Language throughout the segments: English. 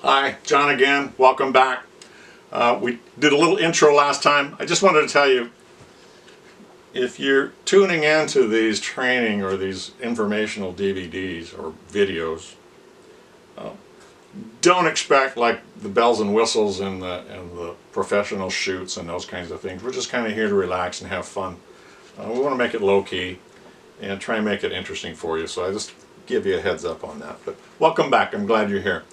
Hi, John again. Welcome back. We did a little intro last time. I just wanted to tell you, if you're tuning into these training or these informational DVDs or videos, don't expect like the bells and whistles and the professional shoots and those kinds of things. We're just kind of here to relax and have fun. We want to make it low-key and try and make it interesting for you. So I just give you a heads up on that. But welcome back. I'm glad you're here.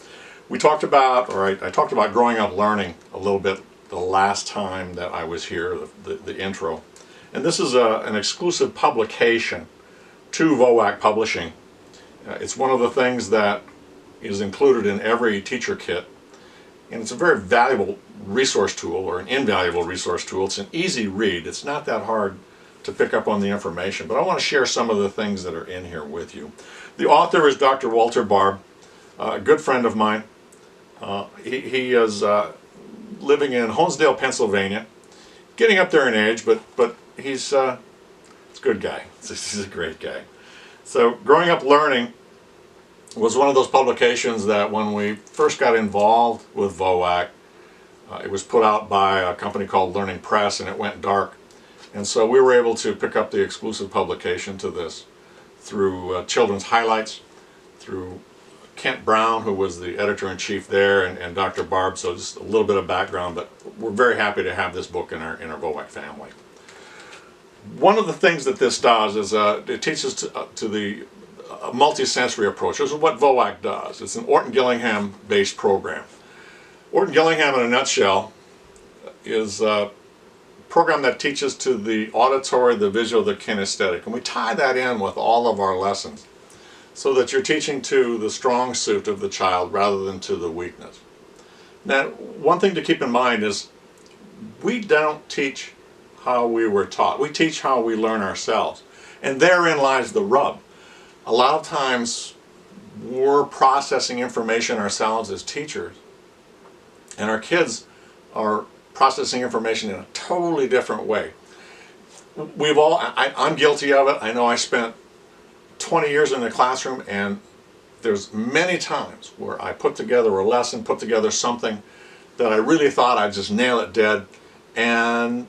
We talked about, or I talked about growing up learning a little bit the last time that I was here, the intro. And this is an exclusive publication to VoWac Publishing. It's one of the things that is included in every teacher kit. And it's a very valuable resource tool, or an invaluable resource tool. It's an easy read. It's not that hard to pick up on the information. But I want to share some of the things that are in here with you. The author is Dr. Walter Barb, a good friend of mine. He is living in Honesdale, Pennsylvania, getting up there in age, but he's a good guy. He's a great guy. So Growing Up Learning was one of those publications that when we first got involved with VoWac, it was put out by a company called Learning Press, and it went dark. And so we were able to pick up the exclusive publication to this through Children's Highlights, through Kent Brown, who was the editor-in-chief there, and Dr. Barb. So just a little bit of background, but we're very happy to have this book in our VoWac family. One of the things that this does is it teaches to the multi-sensory approach. This is what VoWac does. It's an Orton-Gillingham based program. Orton-Gillingham, in a nutshell, is a program that teaches to the auditory, the visual, the kinesthetic, and we tie that in with all of our lessons, so that you're teaching to the strong suit of the child rather than to the weakness. Now, one thing to keep in mind is we don't teach how we were taught. We teach how we learn ourselves. And therein lies the rub. A lot of times we're processing information ourselves as teachers, and our kids are processing information in a totally different way. I'm guilty of it. I know I spent 20 years in the classroom, and there's many times where I put together a lesson, put together something that I really thought I'd just nail it dead, and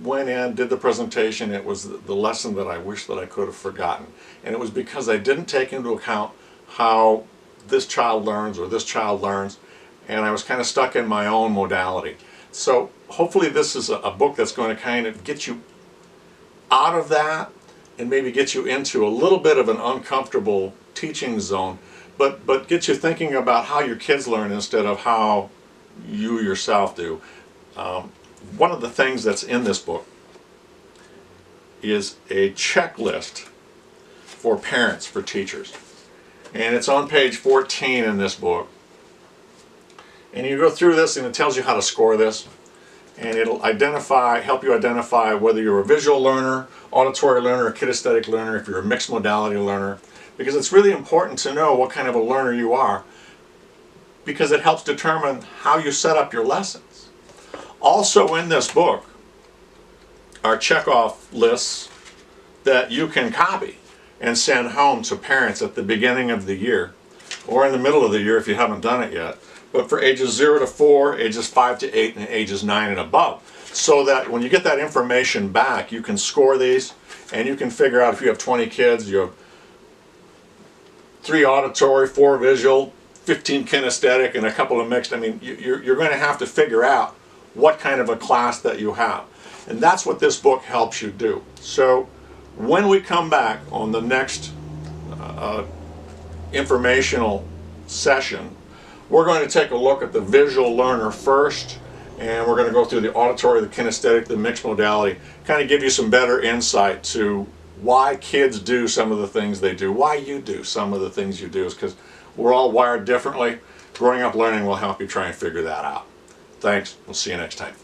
went in, did the presentation. It was the lesson that I wish that I could have forgotten. And it was because I didn't take into account how this child learns or this child learns, and I was kind of stuck in my own modality. So hopefully this is a book that's going to kind of get you out of that and maybe get you into a little bit of an uncomfortable teaching zone, but get you thinking about how your kids learn instead of how you yourself do. One of the things that's in this book is a checklist for parents, for teachers. And it's on page 14 in this book. And you go through this and it tells you how to score this. And it'll help you identify whether you're a visual learner, auditory learner, or kinesthetic learner, if you're a mixed modality learner. Because it's really important to know what kind of a learner you are, because it helps determine how you set up your lessons. Also in this book are checkoff lists that you can copy and send home to parents at the beginning of the year, or in the middle of the year if you haven't done it yet, but for ages 0 to 4, ages 5 to 8, and ages 9 and above. So that when you get that information back, you can score these, and you can figure out if you have 20 kids, you have 3 auditory, 4 visual, 15 kinesthetic, and a couple of mixed. I mean, you're going to have to figure out what kind of a class that you have. And that's what this book helps you do. So when we come back on the next informational session, we're going to take a look at the visual learner first, and we're going to go through the auditory, the kinesthetic, the mixed modality, kind of give you some better insight to why kids do some of the things they do, why you do some of the things you do, is because we're all wired differently. Growing Up Learning will help you try and figure that out. Thanks. We'll see you next time.